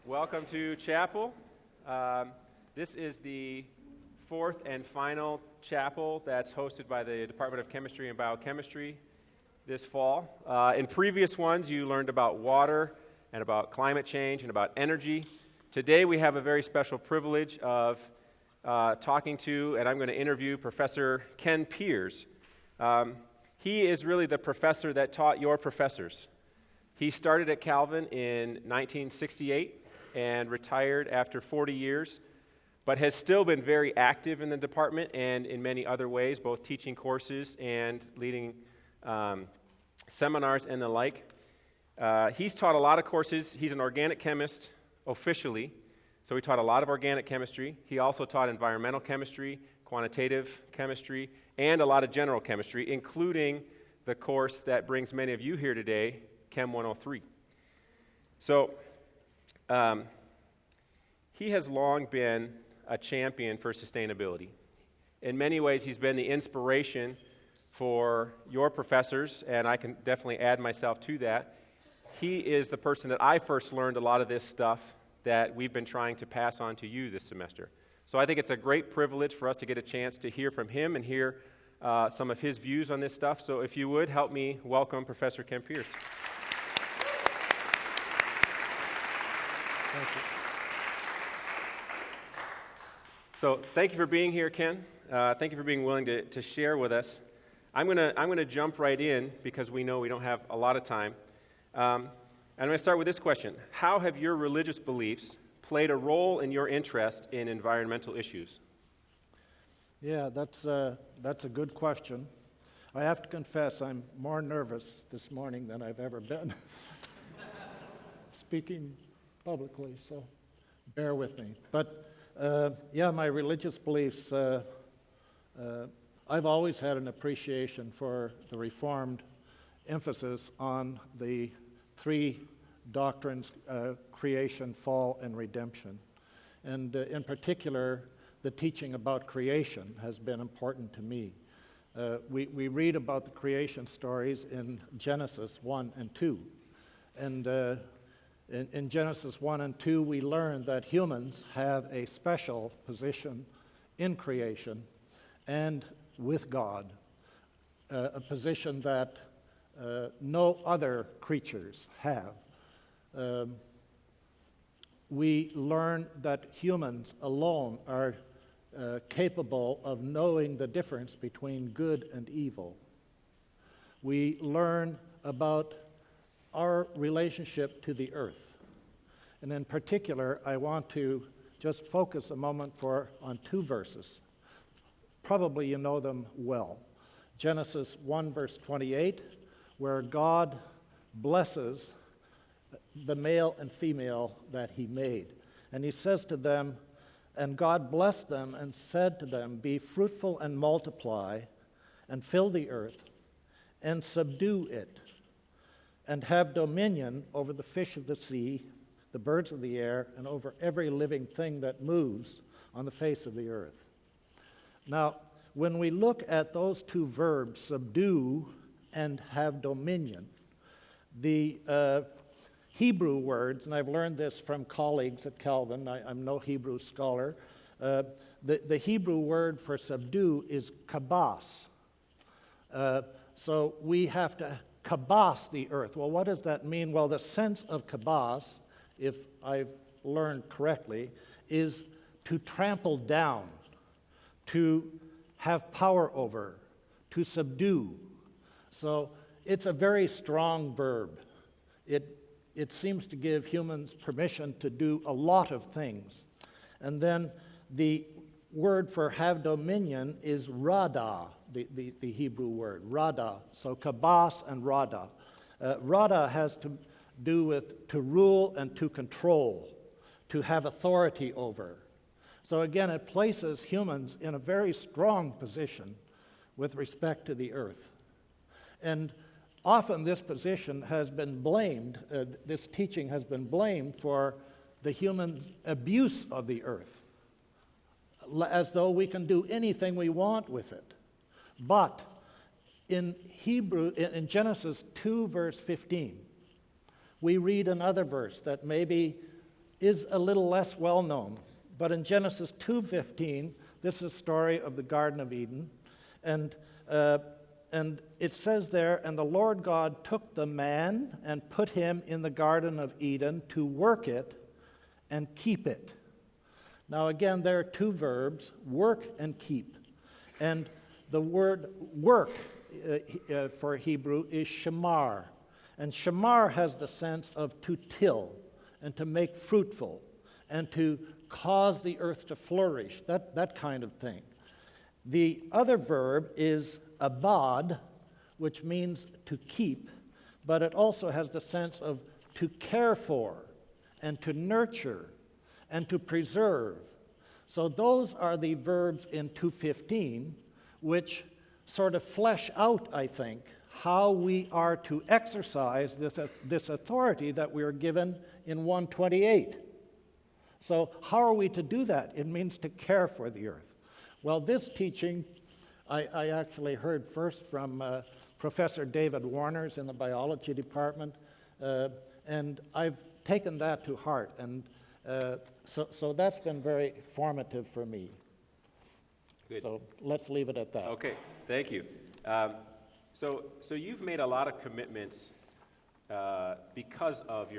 Welcome to chapel. This is the fourth and final chapel that's hosted by the Department of Chemistry and Biochemistry this fall. In previous ones, you learned about water and about climate change and about energy. Today, we have a very special privilege of talking to, and I'm going to interview Professor Ken Piers. He is really the professor that taught your professors. He started at Calvin in 1968 and retired after 40 years, but has still been very active in the department and in many other ways, both teaching courses and leading seminars and the like. He's taught a lot of courses. He's an organic chemist officially, so he taught a lot of organic chemistry. He also taught environmental chemistry, quantitative chemistry, and a lot of general chemistry, including the course that brings many of you here today, Chem 103. So, he has long been a champion for sustainability. In many ways, he's been the inspiration for your professors, and I can definitely add myself to that. He is the person that I first learned a lot of this stuff that we've been trying to pass on to you this semester. So I think it's a great privilege for us to get a chance to hear from him and hear some of his views on this stuff. So if you would, help me welcome Professor Ken Piers. Thank you. So thank you for being here, Ken. Thank you for being willing to share with us. I'm gonna jump right in because we know we don't have a lot of time. I'm going to start with this question. How have your religious beliefs played a role in your interest in environmental issues? Yeah, that's a good question. I have to confess I'm more nervous this morning than I've ever been speaking publicly, so bear with me. But my religious beliefs, I've always had an appreciation for the Reformed emphasis on the three doctrines, creation, fall, and redemption. And in particular, the teaching about creation has been important to me. We read about the creation stories in Genesis 1 and 2. And in Genesis 1 and 2, we learn that humans have a special position in creation and with God, a position that no other creatures have. We learn that humans alone are capable of knowing the difference between good and evil. We learn about our relationship to the earth. And in particular, I want to just focus a moment on two verses. Probably you know them well. Genesis 1 verse 28, where God blesses the male and female that he made. And he says to them, and God blessed them and said to them, be fruitful and multiply and fill the earth and subdue it and have dominion over the fish of the sea, the birds of the air, and over every living thing that moves on the face of the earth. Now, when we look at those two verbs, subdue and have dominion, the Hebrew words, and I've learned this from colleagues at Calvin, I'm no Hebrew scholar, the Hebrew word for subdue is kabas. So we have to kabas the earth. Well, what does that mean? Well, the sense of kabas, if I've learned correctly, is to trample down, to have power over, to subdue. So it's a very strong verb. It seems to give humans permission to do a lot of things. And then the word for have dominion is rada, the Hebrew word, rada. So kabas and rada. Rada has to do with to rule and to control, to have authority over. So again, it places humans in a very strong position with respect to the earth. And often this position has been blamed, this teaching has been blamed for the human abuse of the earth, as though we can do anything we want with it. But in Genesis 2 verse 15, we read another verse that maybe is a little less well known. But in Genesis 2:15, this is a story of the Garden of Eden, and it says there, "And the Lord God took the man and put him in the Garden of Eden to work it and keep it." Now again, there are two verbs, work and keep. And the word work for Hebrew is shamar. And shamar has the sense of to till and to make fruitful and to cause the earth to flourish, that kind of thing. The other verb is abad, which means to keep, but it also has the sense of to care for and to nurture and to preserve. So those are the verbs in 2:15, which sort of flesh out, I think, how we are to exercise this authority that we are given in 128. So how are we to do that? It means to care for the earth. Well, this teaching I actually heard first from Professor David Warners in the biology department, and I've taken that to heart, and so that's been very formative for me. Good. So let's leave it at that. Okay, thank you. So you've made a lot of commitments because of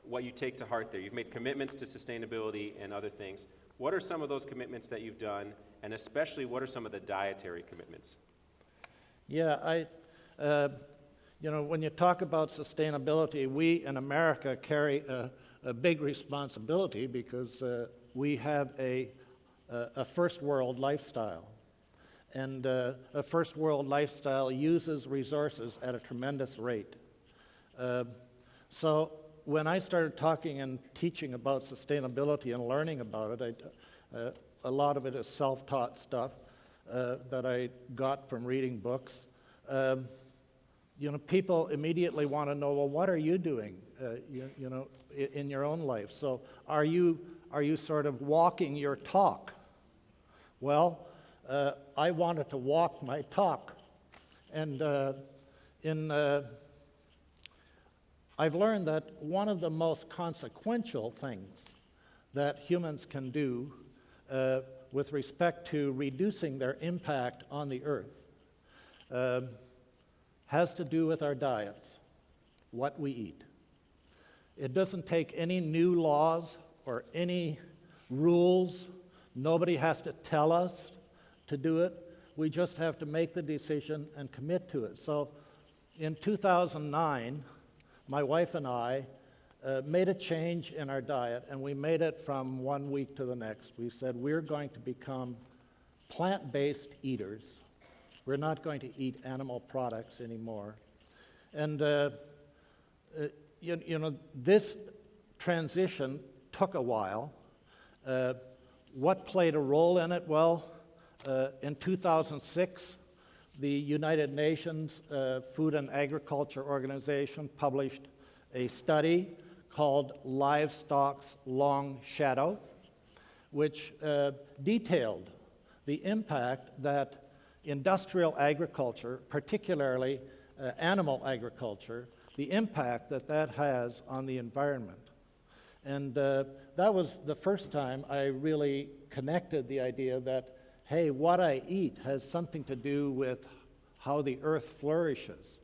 what you take to heart there. You've made commitments to sustainability and other things. What are some of those commitments that you've done, and especially what are some of the dietary commitments? Yeah, when you talk about sustainability, we in America carry a big responsibility because we have a first world lifestyle. And a first world lifestyle uses resources at a tremendous rate. So when I started talking and teaching about sustainability and learning about it, a lot of it is self-taught stuff that I got from reading books. People immediately want to know, well, what are you doing, in your own life? So are you sort of walking your talk? Well, I wanted to walk my talk, and I've learned that one of the most consequential things that humans can do with respect to reducing their impact on the earth has to do with our diets, what we eat. It doesn't take any new laws or any rules. Nobody has to tell us to do it. We just have to make the decision and commit to it. So in 2009, my wife and I made a change in our diet, and we made it from one week to the next. We said we're going to become plant-based eaters. We're not going to eat animal products anymore. And this transition took a while. What played a role in it? Well, in 2006, the United Nations Food and Agriculture Organization published a study called Livestock's Long Shadow, which detailed the impact that industrial agriculture, particularly animal agriculture, the impact that has on the environment. And that was the first time I really connected the idea that, hey, what I eat has something to do with how the earth flourishes.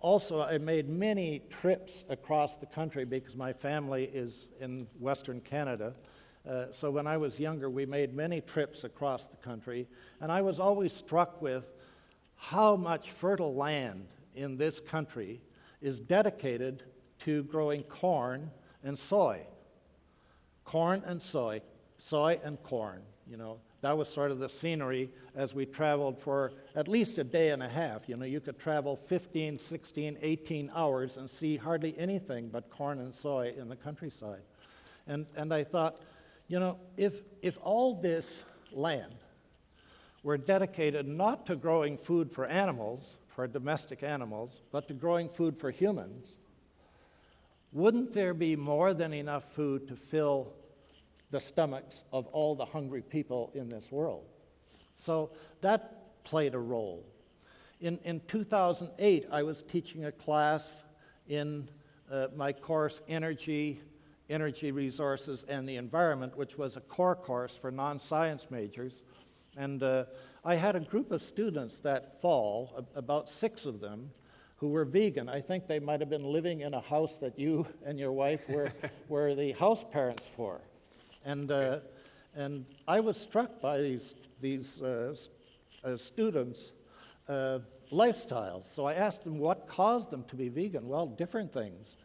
Also, I made many trips across the country because my family is in Western Canada. So when I was younger, we made many trips across the country, and I was always struck with how much fertile land in this country is dedicated to growing corn and soy. Corn and soy, soy and corn, That was sort of the scenery as we traveled for at least a day and a half. You could travel 15, 16, 18 hours and see hardly anything but corn and soy in the countryside. And I thought, if all this land were dedicated not to growing food for animals, for domestic animals, but to growing food for humans, wouldn't there be more than enough food to fill the stomachs of all the hungry people in this world? So that played a role. In 2008, I was teaching a class in my course, Energy energy resources and the environment, which was a core course for non-science majors. And I had a group of students that fall, about 6 of them, who were vegan. I think they might have been living in a house that you and your wife were the house parents for. And I was struck by these students' lifestyles. So I asked them what caused them to be vegan. Well, different things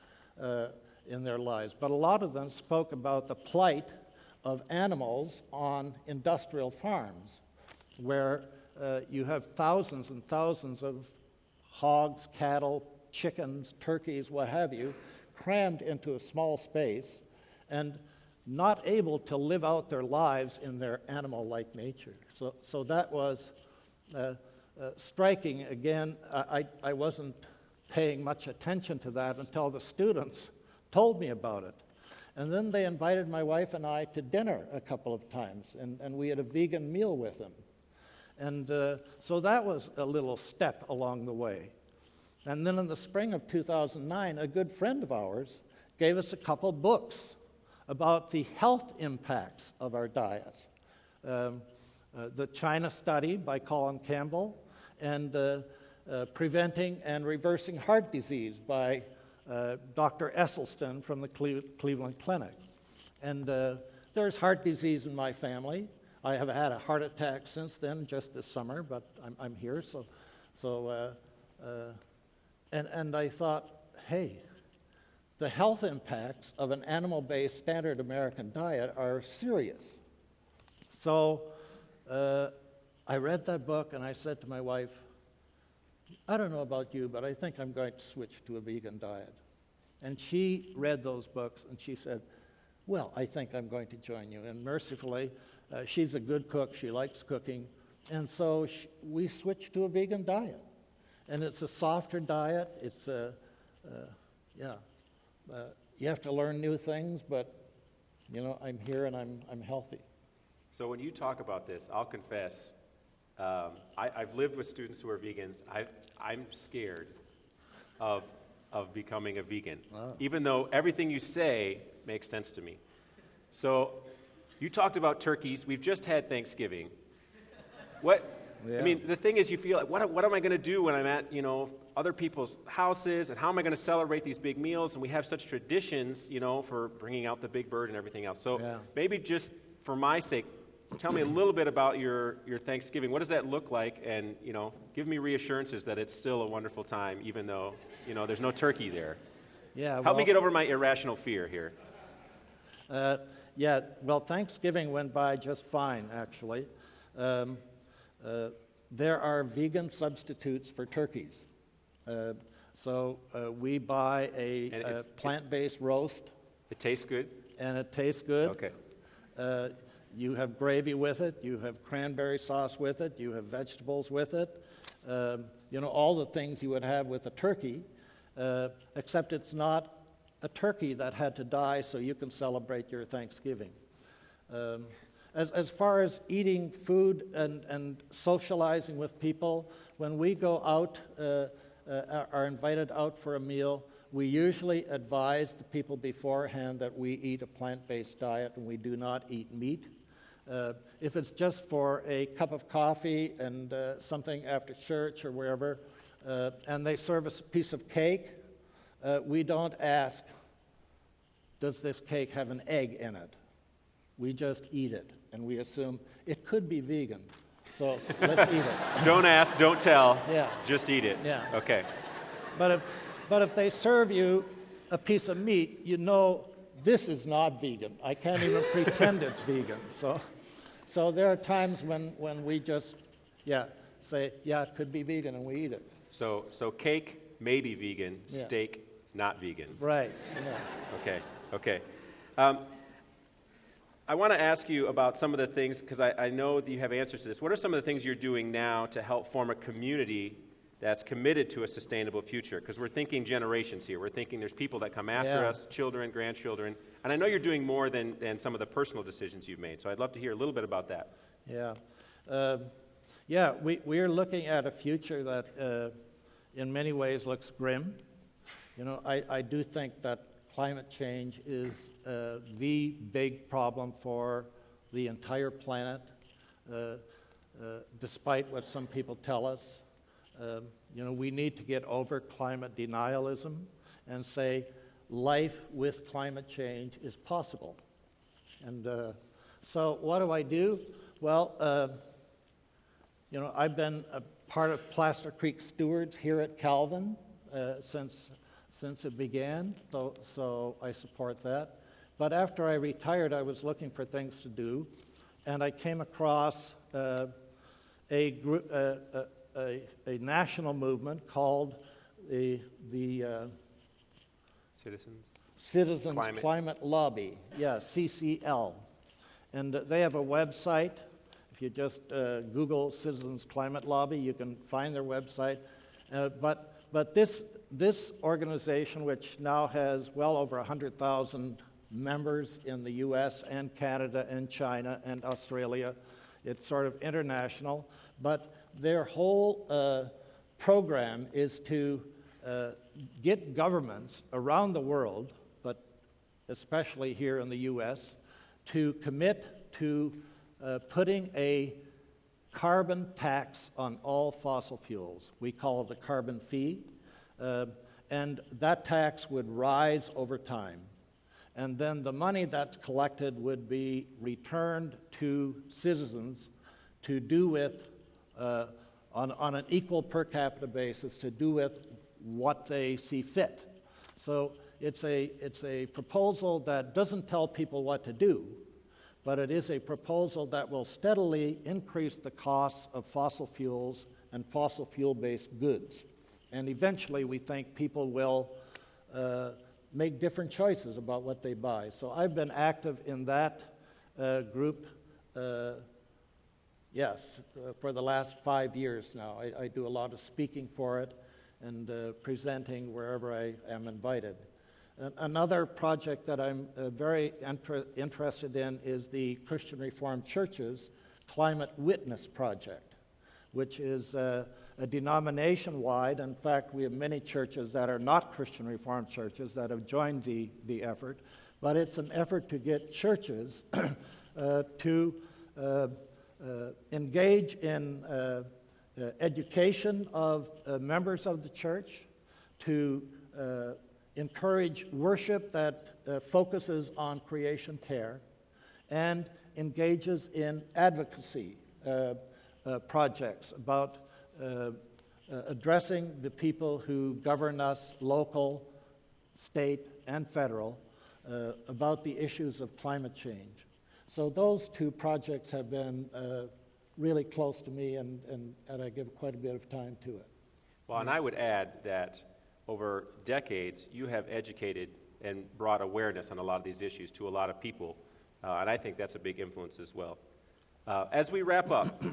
in their lives. But a lot of them spoke about the plight of animals on industrial farms, where you have thousands and thousands of hogs, cattle, chickens, turkeys, what have you, crammed into a small space and not able to live out their lives in their animal-like nature. So that was striking. Again, I wasn't paying much attention to that until the students told me about it. And then they invited my wife and I to dinner a couple of times, and we had a vegan meal with them. And so that was a little step along the way. And then in the spring of 2009, a good friend of ours gave us a couple books about the health impacts of our diet. The China Study by Colin Campbell, and Preventing and Reversing Heart Disease by Dr. Esselstyn from the Cleveland Clinic. And there's heart disease in my family. I have had a heart attack since then, just this summer, but I'm here. And I thought, hey, the health impacts of an animal-based standard American diet are serious. So I read that book and I said to my wife, I don't know about you, but I think I'm going to switch to a vegan diet. And she read those books and she said, well, I think I'm going to join you. And mercifully, she's a good cook, she likes cooking, and so we switched to a vegan diet. And it's a softer diet, it's you have to learn new things, but I'm here and I'm healthy. So when you talk about this, I'll confess, I've lived with students who are vegans. I'm scared of becoming a vegan, even though everything you say makes sense to me. So you talked about turkeys. We've just had Thanksgiving. I mean, the thing is, you feel like, what am I going to do when I'm at, other people's houses, and how am I going to celebrate these big meals? And we have such traditions, for bringing out the big bird and everything else. So maybe just for my sake, tell me a little bit about your Thanksgiving. What does that look like? And, give me reassurances that it's still a wonderful time, even though, there's no turkey there. Help me get over my irrational fear here. Well, Thanksgiving went by just fine, actually. There are vegan substitutes for turkeys. So we buy a plant-based roast. It tastes good? And it tastes good. Okay. You have gravy with it, you have cranberry sauce with it, you have vegetables with it, all the things you would have with a turkey, except it's not a turkey that had to die so you can celebrate your Thanksgiving. As far as eating food and socializing with people, when we go out, are invited out for a meal, we usually advise the people beforehand that we eat a plant-based diet and we do not eat meat. If it's just for a cup of coffee and something after church or wherever, and they serve us a piece of cake, we don't ask, does this cake have an egg in it? We just eat it, and we assume it could be vegan, so let's eat it. Don't ask, don't tell, Yeah. just eat it. Yeah. Okay. But if they serve you a piece of meat, this is not vegan. I can't even pretend it's vegan. So there are times when we just, say, it could be vegan, and we eat it. So cake may be vegan, steak not vegan. Right. Yeah. Okay. I want to ask you about some of the things, because I know that you have answers to this. What are some of the things you're doing now to help form a community that's committed to a sustainable future? Because we're thinking generations here. We're thinking there's people that come after us, children, grandchildren. And I know you're doing more than some of the personal decisions you've made. So I'd love to hear a little bit about that. We are looking at a future that in many ways looks grim. I do think that climate change is the big problem for the entire planet, despite what some people tell us. We need to get over climate denialism and say life with climate change is possible. And so what do? Well, I've been a part of Plaster Creek Stewards here at Calvin since it began, so I support that. But after I retired, I was looking for things to do, and I came across a national movement called the Citizens Climate Lobby, CCL. And they have a website. If you just Google Citizens Climate Lobby, you can find their website. But this organization, which now has well over 100,000 members in the U.S. and Canada and China and Australia, it's sort of international, but their whole program is to get governments around the world, but especially here in the U.S., to commit to putting a carbon tax on all fossil fuels. We call it a carbon fee, and that tax would rise over time. And then the money that's collected would be returned to citizens to do with, on an equal per capita basis, to do with what they see fit. So it's a proposal that doesn't tell people what to do, but it is a proposal that will steadily increase the costs of fossil fuels and fossil fuel-based goods. And eventually, we think people will make different choices about what they buy. So I've been active in that group, for the last 5 years now. I do a lot of speaking for it and presenting wherever I am invited. Another project that I'm very interested in is the Christian Reformed Church's Climate Witness Project, which is a denomination-wide. In fact, we have many churches that are not Christian Reformed churches that have joined the effort, but it's an effort to get churches to engage in education of members of the church, to encourage worship that focuses on creation care, and engages in advocacy projects about addressing the people who govern us, local, state, and federal, about the issues of climate change. So those two projects have been really close to me, and I give quite a bit of time to it. Well, and I would add that over decades, you have educated and brought awareness on a lot of these issues to a lot of people, and I think that's a big influence as well. As we wrap up,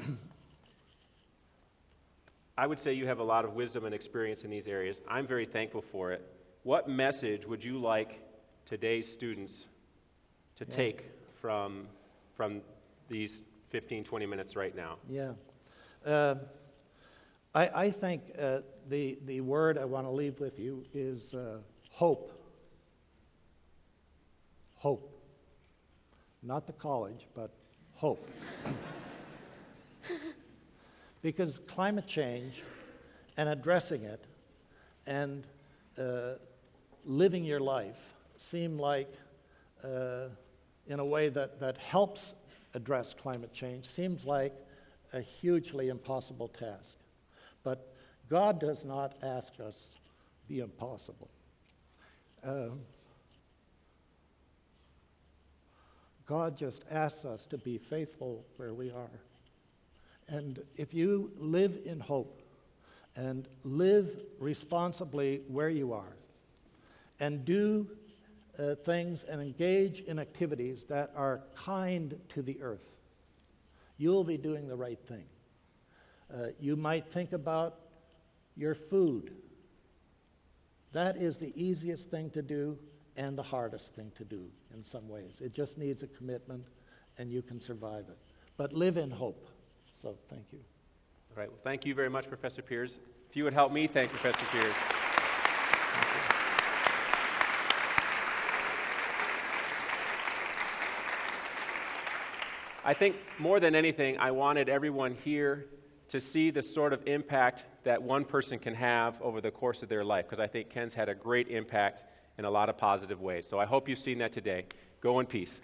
I would say you have a lot of wisdom and experience in these areas. I'm very thankful for it. What message would you like today's students to take from these 15, 20 minutes right now? I think the word I want to leave with you is hope. Hope. Not the college, but hope. Because climate change and addressing it and living your life seem like, in a way that helps address climate change, seems like a hugely impossible task. But God does not ask us the impossible. God just asks us to be faithful where we are. And if you live in hope and live responsibly where you are and do things and engage in activities that are kind to the earth, you'll be doing the right thing. You might think about your food. That is the easiest thing to do and the hardest thing to do in some ways. It just needs a commitment, and you can survive it. But live in hope. So thank you. All right. Well, thank you very much, Professor Piers. If you would help me thank Professor Piers. I think more than anything, I wanted everyone here to see the sort of impact that one person can have over the course of their life, because I think Ken's had a great impact in a lot of positive ways. So I hope you've seen that today. Go in peace.